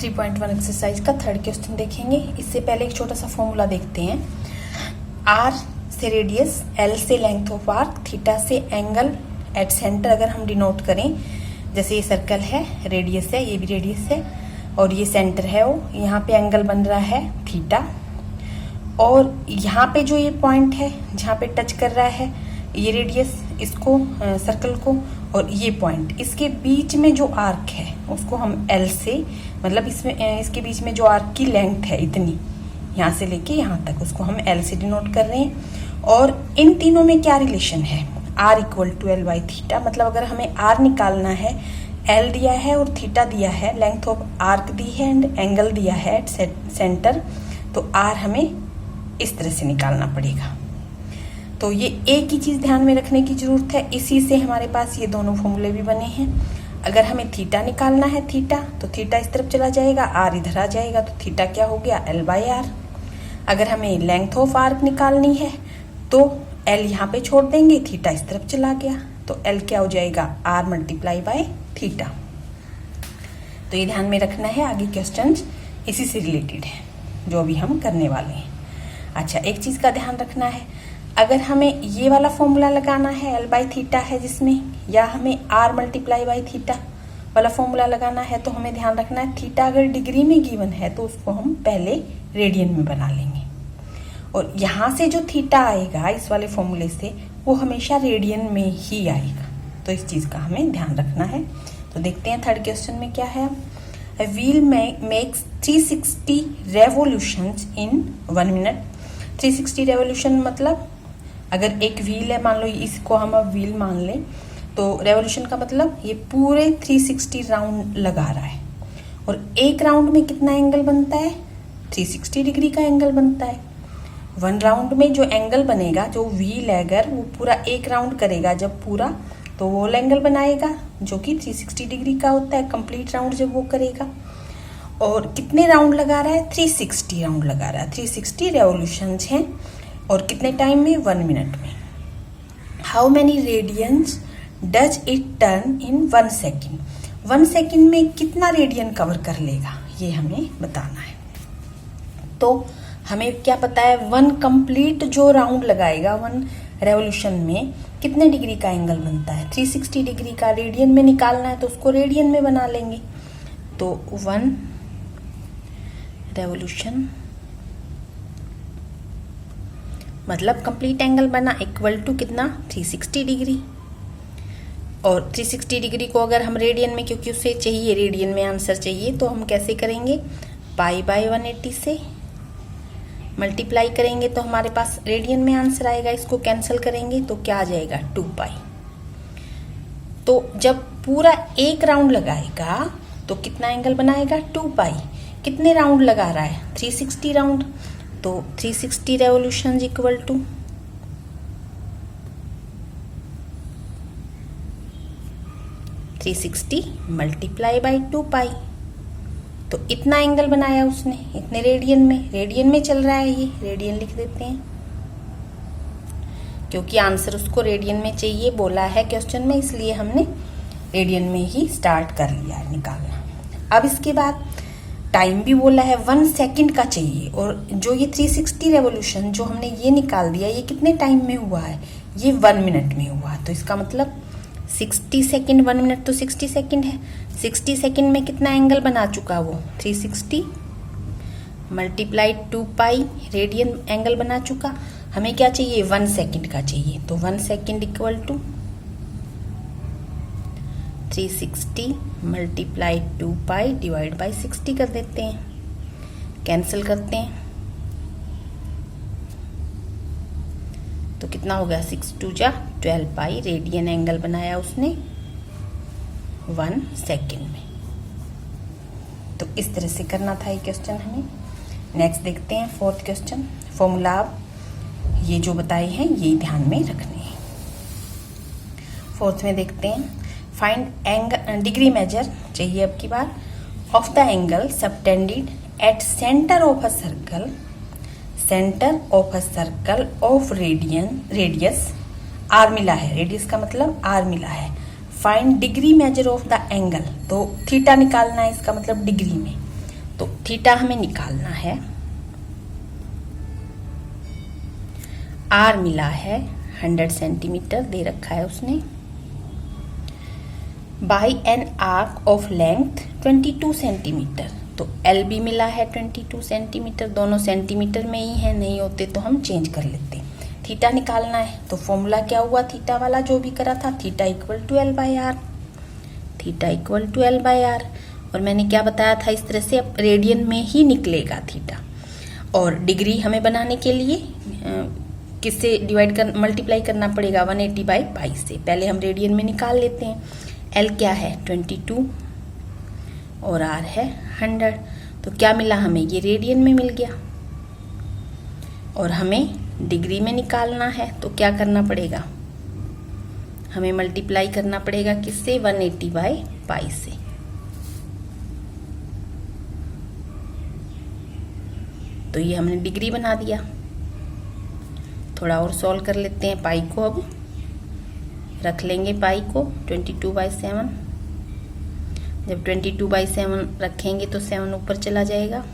3.1 exercise का third question देखेंगे। इससे पहले एक छोटा सा फॉर्मूला देखते हैं। आर से रेडियस, एल से लेंथ ऑफ आर्क, थीटा से एंगल एट सेंटर अगर हम डिनोट करें, जैसे ये सर्कल है, रेडियस है, ये भी रेडियस है और ये सेंटर है, वो यहाँ पे एंगल बन रहा है थीटा, और यहाँ पे जो ये पॉइंट है जहाँ पे टच कर रहा है ये रेडियस इसको सर्कल को, और ये पॉइंट इसके बीच में जो आर्क है उसको हम एल से, मतलब इसमें इसके बीच में जो आर्क की लेंथ है इतनी, यहाँ से लेके यहाँ तक, उसको हम एल से डिनोट कर रहे हैं। और इन तीनों में क्या रिलेशन है, R equal to L by theta, मतलब अगर हमें आर निकालना है, एल दिया है और थीटा दिया है, लेंथ ऑफ आर्क दी है एंड एंगल दिया है एट सेंटर, तो आर हमें इस तरह से निकालना पड़ेगा। तो ये एक ही चीज ध्यान में रखने की जरूरत है, इसी से हमारे पास ये दोनों फॉर्मूले भी बने हैं। अगर हमें थीटा निकालना है, थीटा, तो थीटा इस तरफ चला जाएगा, आर इधर आ जाएगा, तो थीटा क्या हो गया, एल बाई आर। अगर हमें लेंथ ऑफ आर्क निकालनी है तो एल यहाँ पे छोड़ देंगे, थीटा इस तरफ चला गया, तो एल क्या हो जाएगा, आर मल्टीप्लाई बाय थीटा। तो ये ध्यान में रखना है, आगे क्वेश्चन इसी से रिलेटेड है जो भी हम करने वाले हैं। अच्छा, एक चीज का ध्यान रखना है, अगर हमें ये वाला फॉर्मूला लगाना है, एल बाई थीटा है जिसमें, या हमें आर मल्टीप्लाई बाई थीटा वाला फॉर्मूला लगाना है, तो हमें ध्यान रखना है थीटा अगर डिग्री में गिवन है तो उसको हम पहले रेडियन में बना लेंगे, और यहाँ से जो थीटा आएगा इस वाले फॉर्मूले से वो हमेशा रेडियन में ही आएगा। तो इस चीज का हमें ध्यान रखना है। तो देखते हैं थर्ड क्वेश्चन में क्या है। व्हील मेक्स 360 रेवोल्यूशंस इन 1 मिनट। 360 रेवोल्यूशन मतलब अगर एक व्हील है, मान लो इसको हम अब व्हील मान लें, तो रेवोल्यूशन का मतलब ये पूरे 360 राउंड लगा रहा है, और एक राउंड में कितना एंगल बनता है, 360 डिग्री का एंगल बनता है। 1 राउंड में जो एंगल बनेगा, जो व्हील है अगर वो पूरा एक राउंड करेगा जब पूरा, तो वो एंगल बनाएगा जो कि 360 डिग्री का होता है, कंप्लीट राउंड जब वो करेगा। और कितने राउंड लगा रहा है, 360 राउंड लगा रहा है, 360 रेवोल्यूशंस हैं, और कितने टाइम में, 1 मिनट में। How many radians does it turn in 1 second. 1 second में कितना रेडियन कवर कर लेगा, ये हमें बताना है। तो हमें क्या पता है, 1 कंप्लीट जो राउंड लगाएगा 1 रेवोल्यूशन में कितने डिग्री का एंगल बनता है, 360 डिग्री का। रेडियन में निकालना है तो उसको रेडियन में बना लेंगे। तो 1 रेवोल्यूशन मतलब कंप्लीट एंगल बना इक्वल टू कितना, 360 डिग्री। और 360 डिग्री को अगर हम रेडियन में, क्योंकि उसे चाहिए रेडियन में आंसर चाहिए, तो हम कैसे करेंगे, पाई बाय 180 से मल्टीप्लाई करेंगे तो हमारे पास रेडियन में आंसर आएगा। इसको कैंसिल करेंगे तो क्या आ जाएगा, 2 पाई। तो जब पूरा एक राउंड लगाएगा तो कितना एंगल बनाएगा, 2 पाई। कितने राउंड लगा रहा है, 360 राउंड, तो 360 revolutions equal to 360 multiply by 2 pi. तो इतना एंगल बनाया उसने, इतने रेडियन में चल रहा है, ये रेडियन लिख देते हैं, क्योंकि आंसर उसको रेडियन में चाहिए बोला है क्वेश्चन में, इसलिए हमने रेडियन में ही स्टार्ट कर लिया है निकालना। अब इसके बाद टाइम भी बोला है, 1 सेकेंड का चाहिए, और जो ये 360 रेवोल्यूशन जो हमने ये निकाल दिया, ये कितने टाइम में हुआ है, ये 1 मिनट में हुआ। तो इसका मतलब 60 सेकेंड, 1 मिनट तो 60 सेकेंड है, 60 सेकेंड में कितना एंगल बना चुका वो, 360 मल्टीप्लाई 2 पाई रेडियन एंगल बना चुका। हमें क्या चाहिए, 1 सेकेंड का चाहिए, तो 1 second equal to 360 multiply 2 pi divide by 60 कर देते हैं, कैंसिल करते हैं, तो कितना हो गया, 6 2 जा 12 पाई रेडियन एंगल बनाया उसने 1 सेकेंड में। तो इस तरह से करना था ये क्वेश्चन हमें। नेक्स्ट देखते हैं 4th क्वेश्चन। फॉर्मूला ये जो बताए हैं ये ध्यान में रखने हैं। 4th में देखते हैं, फाइंड एंगल, डिग्री मेजर चाहिए अब की बार, of the angle subtended at centre of a circle, centre of a circle of radius R मिला है, रेडियस का मतलब आर मिला है। Find degree measure of the angle, तो थीटा निकालना है, इसका मतलब डिग्री में, तो थीटा हमें निकालना है। आर मिला है 100 सेंटीमीटर दे रखा है उसने, by an arc of length 22 centimetre. तो एल भी मिला है 22 सेंटीमीटर, दोनों सेंटीमीटर में ही है, नहीं होते तो हम चेंज कर लेते। थीटा निकालना है तो फॉर्मूला क्या हुआ थीटा वाला जो भी करा था, theta equal to L by R, theta equal to L by R. और मैंने क्या बताया था, इस तरह से अब रेडियन में ही निकलेगा थीटा। और डिग्री हमें बनाने के लिए किससे मल्टीप्लाई करना पड़ेगा, 180 बाई पाई से। पहले हम रेडियन में निकाल लेते हैं। एल क्या है 22 और आर है 100। तो क्या मिला हमें, ये रेडियन में मिल गया। और हमें डिग्री में निकालना है तो क्या करना पड़ेगा, हमें मल्टीप्लाई करना पड़ेगा किससे, 180 बाई पाई से। तो ये हमने डिग्री बना दिया। थोड़ा और सॉल्व कर लेते हैं। पाई को अब रख लेंगे, पाई को 22/7। जब 22/7 रखेंगे तो 7 ऊपर चला जाएगा,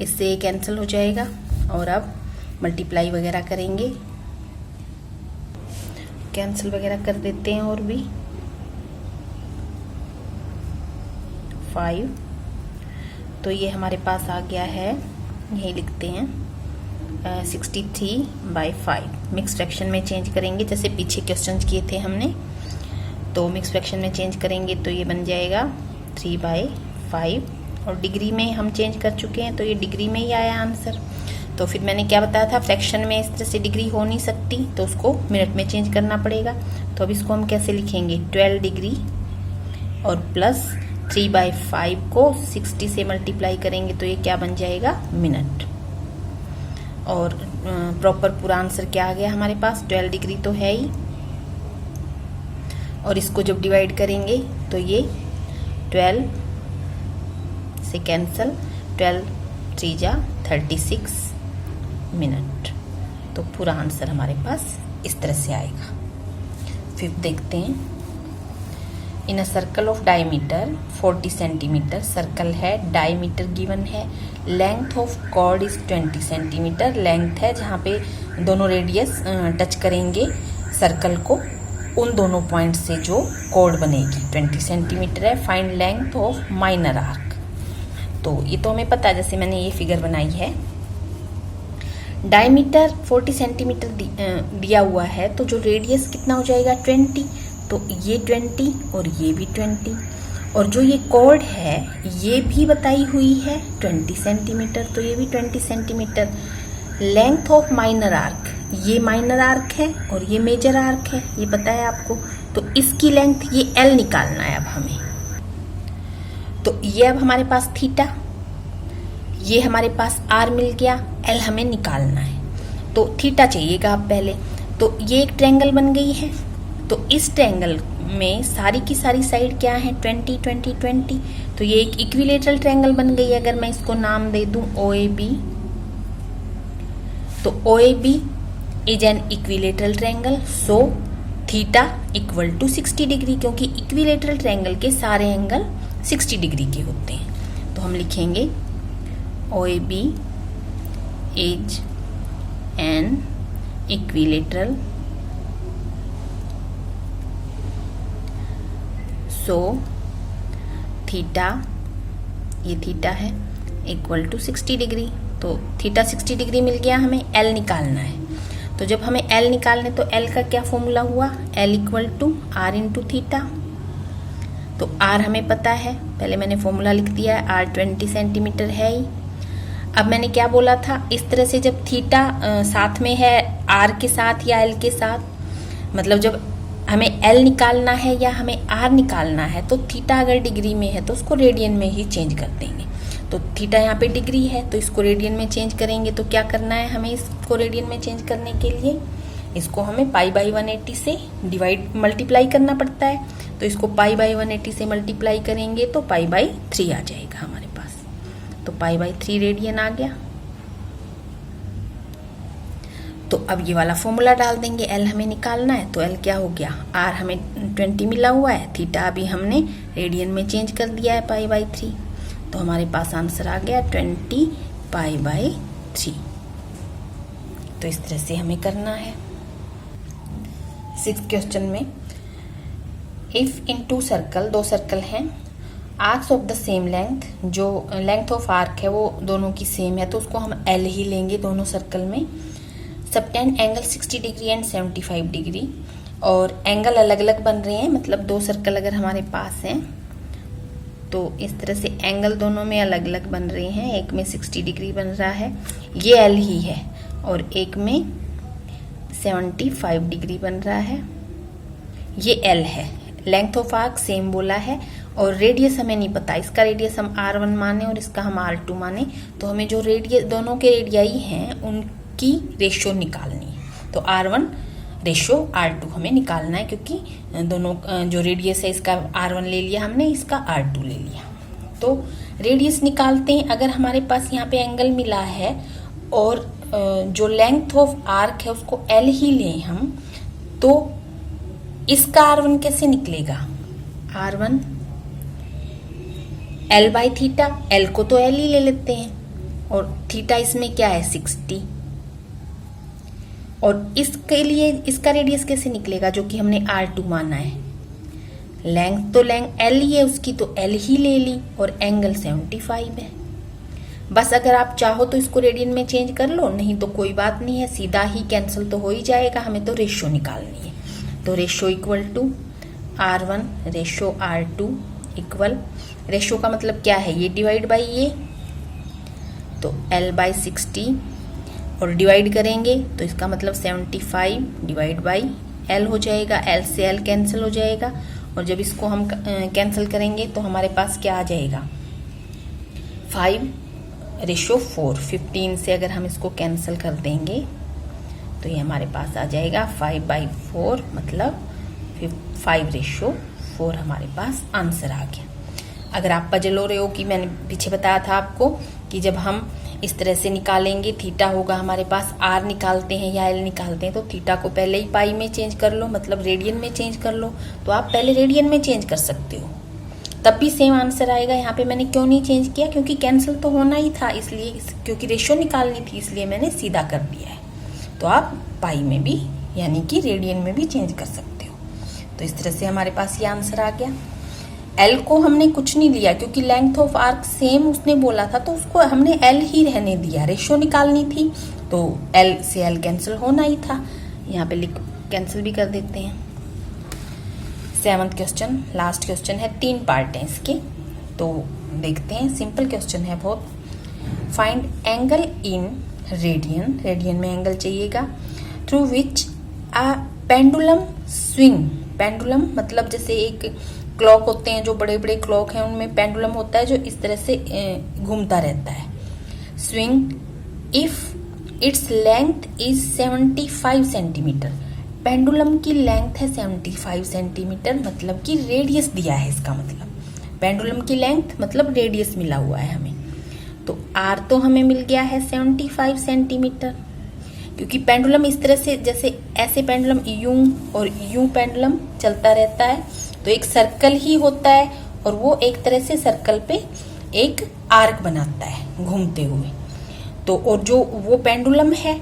इससे ये कैंसिल हो जाएगा। और अब मल्टीप्लाई वगैरह करेंगे, कैंसिल वगैरह कर देते हैं। और भी 5, तो ये हमारे पास आ गया है, यही लिखते हैं 63/5। मिक्स फ्रैक्शन में चेंज करेंगे, जैसे पीछे क्वेश्चन किए थे हमने, तो मिक्स फ्रैक्शन में चेंज करेंगे तो ये बन जाएगा 3/5। और डिग्री में हम चेंज कर चुके हैं तो ये डिग्री में ही आया आंसर। तो फिर मैंने क्या बताया था, फ्रैक्शन में इस तरह से डिग्री हो नहीं सकती, तो उसको मिनट में चेंज करना पड़ेगा। तो अब इसको हम कैसे लिखेंगे, 12 डिग्री और प्लस 3/5 को 60 से मल्टीप्लाई करेंगे तो ये क्या बन जाएगा, मिनट। और प्रॉपर पूरा आंसर क्या आ गया हमारे पास, 12 डिग्री तो है ही। और इसको जब डिवाइड करेंगे तो ये 12 से कैंसल, 12 3 जा 36 मिनट। तो पूरा आंसर हमारे पास इस तरह से आएगा। फिर देखते हैं, in a circle of diameter 40 centimetre, circle है, डायमीटर गिवन है, length of chord is 20 centimetre. Length है जहाँ पे दोनों रेडियस टच करेंगे सर्कल को, उन दोनों पॉइंट से जो कॉर्ड बनेगी 20 सेंटीमीटर है। Find length of minor arc. तो ये तो हमें पता है, जैसे मैंने ये फिगर बनाई है। डायमीटर 40 सेंटीमीटर दिया हुआ है, तो जो रेडियस कितना हो जाएगा 20, तो ये 20 और ये भी 20। और जो ये कॉर्ड है ये भी बताई हुई है 20 सेंटीमीटर, तो ये भी 20 centimetre. Length of minor arc, ये माइनर आर्क है और ये मेजर आर्क है, ये पता है आपको। तो इसकी लेंथ ये L निकालना है अब हमें। तो ये अब हमारे पास थीटा, ये हमारे पास R मिल गया, L हमें निकालना है। तो थीटा चाहिएगा आप पहले। तो ये एक ट्रायंगल बन गई है, तो इस ट्रायंगल में सारी की सारी साइड क्या है, 20 20 20। तो ये एक इक्विलेटरल ट्रायंगल बन गई। अगर मैं इसको नाम दे दूं OAB, तो OAB is an equilateral triangle, so theta equal to 60 degree, क्योंकि इक्विलेटरल ट्रायंगल के सारे एंगल 60 डिग्री के होते हैं। तो हम लिखेंगे OAB is an equilateral, so theta, ये थीटा है, इक्वल टू 60 डिग्री। तो थीटा 60 डिग्री मिल गया, हमें L निकालना है। तो जब हमें L निकालने, तो L का क्या फॉर्मूला हुआ, L equal to R into theta. तो R हमें पता है, पहले मैंने फॉर्मूला लिख दिया है, R 20 सेंटीमीटर है ही। अब मैंने क्या बोला था, इस तरह से जब थीटा साथ में है R के साथ या L के साथ, मतलब जब हमें L निकालना है या हमें R निकालना है, तो थीटा अगर डिग्री में है तो उसको रेडियन में ही चेंज कर देंगे। तो थीटा यहाँ पे डिग्री है, तो इसको रेडियन में चेंज करेंगे। तो क्या करना है हमें, इसको रेडियन में चेंज करने के लिए इसको हमें π/180 से मल्टीप्लाई करना पड़ता है। तो इसको π/180 से मल्टीप्लाई करेंगे तो π/3 आ जाएगा हमारे पास। तो π/3 रेडियन आ गया। तो अब ये वाला फॉर्मूला डाल देंगे, L हमें निकालना है। तो L क्या हो गया, R हमें 20 मिला हुआ है, थीटा अभी हमने रेडियन में चेंज कर दिया है π/3। तो हमारे पास आंसर आ गया 20π/3। तो इस तरह से हमें करना है। 6th क्वेश्चन में इफ इन 2 सर्कल, 2 सर्कल हैं, arcs of the same length, जो लेंथ ऑफ आर्क है वो दोनों की सेम है तो उसको हम एल ही लेंगे दोनों सर्कल में। Subtend angle 60 degree and 75 degree, और एंगल अलग अलग बन रहे हैं, मतलब 2 सर्कल अगर हमारे पास हैं तो इस तरह से एंगल दोनों में अलग अलग बन रहे हैं। एक में 60 डिग्री बन रहा है, ये एल ही है, और एक में 75 डिग्री बन रहा है, ये एल है। लेंथ ऑफ आर्क सेम बोला है और रेडियस हमें नहीं पता, इसका रेडियस हम R1 माने और इसका हम R2 माने, तो हमें जो रेडियस दोनों के रेडियाई हैं उनकी रेशियो निकालनी है। तो R1 रेशियो R2 हमें निकालना है, क्योंकि दोनों जो रेडियस है इसका R1 ले लिया हमने, इसका R2 ले लिया। तो रेडियस निकालते हैं। अगर हमारे पास यहाँ पे एंगल मिला है और जो लेंथ ऑफ आर्क है उसको L ही लें हम, तो इसका R1 कैसे निकलेगा? R1 L/थीटा, L को तो L ही ले लेते हैं, और थीटा इसमें क्या है 60, और इसके लिए इसका रेडियस कैसे निकलेगा जो कि हमने R2 माना है? लेंथ तो लेंथ L ही है उसकी, तो L ही ले ली, और एंगल 75 है। बस अगर आप चाहो तो इसको रेडियन में चेंज कर लो, नहीं तो कोई बात नहीं है, सीधा ही कैंसिल तो हो ही जाएगा। हमें तो रेशियो निकालनी है, तो ratio equal to R1 ratio R2 equal, ratio का मतलब क्या है, ये डिवाइड बाई ये, तो L/60, और डिवाइड करेंगे तो इसका मतलब 75 डिवाइड बाई L हो जाएगा, L से L कैंसिल हो जाएगा, और जब इसको हम कैंसिल करेंगे तो हमारे पास क्या आ जाएगा 5/4। 15 से अगर हम इसको कैंसिल कर देंगे तो ये हमारे पास आ जाएगा 5/4, मतलब 5/4 हमारे पास आंसर आ गया। अगर आप पजल हो रहे हो कि मैंने पीछे बताया था आपको कि जब हम इस तरह से निकालेंगे, थीटा होगा हमारे पास, R निकालते हैं या L निकालते हैं, तो थीटा को पहले ही पाई में चेंज कर लो, मतलब रेडियन में चेंज कर लो। तो आप पहले रेडियन में चेंज कर सकते हो, तब भी सेम आंसर आएगा। यहाँ पे मैंने क्यों नहीं चेंज किया, क्योंकि कैंसिल तो होना ही था, इसलिए क्योंकि रेशियो निकालनी थी, इसलिए मैंने सीधा कर दिया है। तो आप पाई में भी यानी कि रेडियन में भी चेंज कर सकते हो। तो इस तरह से हमारे पास ये आंसर आ गया। L को हमने कुछ नहीं लिया, क्योंकि लेंथ ऑफ आर्क सेम उसने बोला था, तो उसको हमने L ही रहने दिया, रेशियो निकालनी थी, तो L से L कैंसिल होना ही था। यहाँ पे कैंसिल भी कर देते हैं। 7th क्वेश्चन, लास्ट क्वेश्चन है, 3 पार्ट हैं इसके, तो देखते हैं। सिंपल क्वेश्चन है बहुत। Find angle in radian, radian में एंगल चाहिएगा, through which a pendulum swing. Pendulum मतलब जैसे एक क्लॉक होते हैं, जो बड़े बड़े क्लॉक हैं उनमें पेंडुलम होता है जो इस तरह से घूमता रहता है। Swing if its length is 75 centimetre. Pendulum की लेंथ है 75 सेंटीमीटर, मतलब कि रेडियस दिया है, इसका मतलब पेंडुलम की लेंथ मतलब रेडियस मिला हुआ है हमें। तो R तो हमें मिल गया है 75 सेंटीमीटर, क्योंकि पेंडुलम इस तरह से, जैसे ऐसे पेंडुलम यूं और यूं पेंडुलम चलता रहता है, तो एक सर्कल ही होता है और वो एक तरह से सर्कल पे एक आर्क बनाता है घूमते हुए। तो और जो वो पेंडुलम है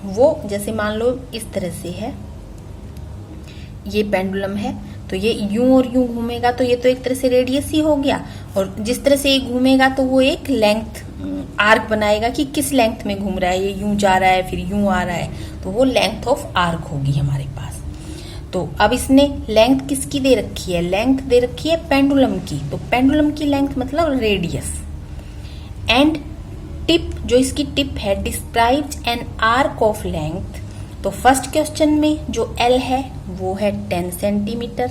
वो जैसे मान लो इस तरह से है, ये पेंडुलम है, तो ये यूं और यूं घूमेगा, तो ये तो एक तरह से रेडियस ही हो गया, और जिस तरह से ये घूमेगा तो वो एक लेंथ आर्क बनाएगा कि किस लेंथ में घूम रहा है, ये यूं जा रहा है फिर यूं आ रहा है, तो वो लेंथ ऑफ आर्क होगी हमारे पास। तो अब इसने लेंथ किसकी दे रखी है, लेंथ दे रखी है पेंडुलम की, तो पेंडुलम की लेंथ मतलब रेडियस। एंड टिप, जो इसकी टिप है, describes an arc of length. तो फर्स्ट क्वेश्चन में जो L है वो है 10 सेंटीमीटर,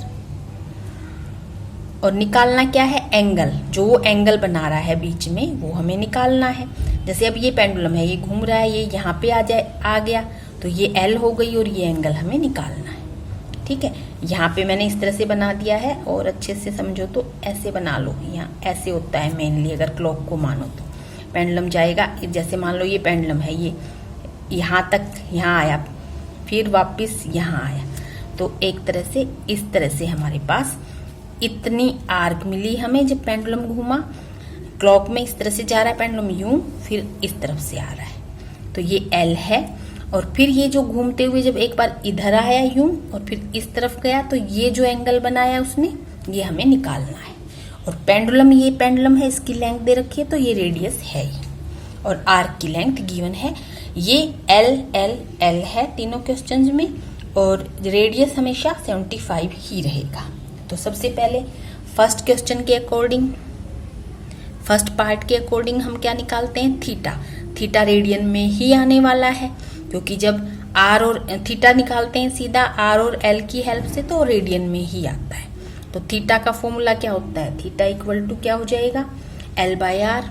और निकालना क्या है, एंगल, जो वो एंगल बना रहा है बीच में वो हमें निकालना है। जैसे अब ये पेंडुलम है, ये घूम रहा है, ये यहाँ पे आ गया, तो ये L हो गई और ये एंगल हमें निकालना है। ठीक है, यहाँ पे मैंने इस तरह से बना दिया है, और अच्छे से समझो तो ऐसे बना लो, यहाँ ऐसे होता है मेनली, अगर क्लॉक को मानो तो पेंडुलम जाएगा, जैसे मान लो ये पेंडुलम है, ये यहाँ तक यहाँ आया, फिर वापस यहाँ आया, तो एक तरह से इस तरह से हमारे पास इतनी आर्क मिली हमें जब पेंडुलम घूमा। क्लॉक में इस तरह से जा रहा है पेंडुलम यूं, फिर इस तरफ से आ रहा है, तो ये L है। और फिर ये जो घूमते हुए जब एक बार इधर आया यूं और फिर इस तरफ गया, तो ये जो एंगल बनाया उसने, ये हमें निकालना है। और पेंडुलम, ये पेंडुलम है, इसकी लेंथ दे रखी है, तो ये रेडियस है ही, और आर्क की लेंथ गिवन है। ये L L L है तीनों क्वेश्चंस में, और रेडियस हमेशा 75 ही रहेगा। तो सबसे पहले फर्स्ट क्वेश्चन के अकॉर्डिंग, फर्स्ट पार्ट के अकॉर्डिंग हम क्या निकालते हैं, थीटा। थीटा रेडियन में ही आने वाला है, क्योंकि जब R और थीटा निकालते हैं सीधा R और L की हेल्प से, तो रेडियन में ही आता है। तो थीटा का फॉर्मूला क्या होता है, थीटा इक्वल टू क्या हो जाएगा, L/R।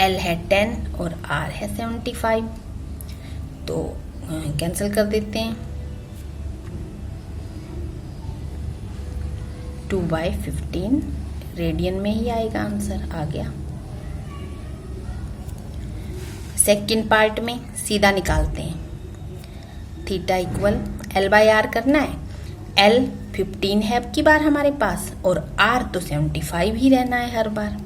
L है 10 और R है 75, तो कैंसिल कर देते हैं। 2/15 रेडियन में ही आएगा आंसर, आ गया। सेकंड पार्ट में सीधा निकालते हैं, थीटा इक्वल L/R करना है। L 15 है अब की बार हमारे पास, और R तो 75 ही रहना है हर बार।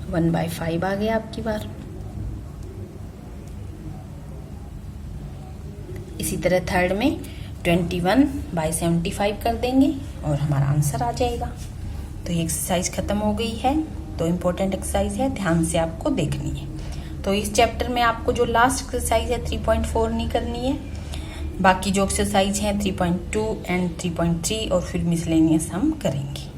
वन बाय 5 आ गया अब की बार। इसी तरह थर्ड में 21/75 कर देंगे और हमारा आंसर आ जाएगा। तो ये एक्सरसाइज खत्म हो गई है। तो इम्पोर्टेंट एक्सरसाइज है, ध्यान से आपको देखनी है। तो इस चैप्टर में आपको जो लास्ट एक्सरसाइज है 3.4 नहीं करनी है, बाकी जो एक्सरसाइज है 3.2 एंड 3.3 और फिर मिसलेनियस हम करेंगे।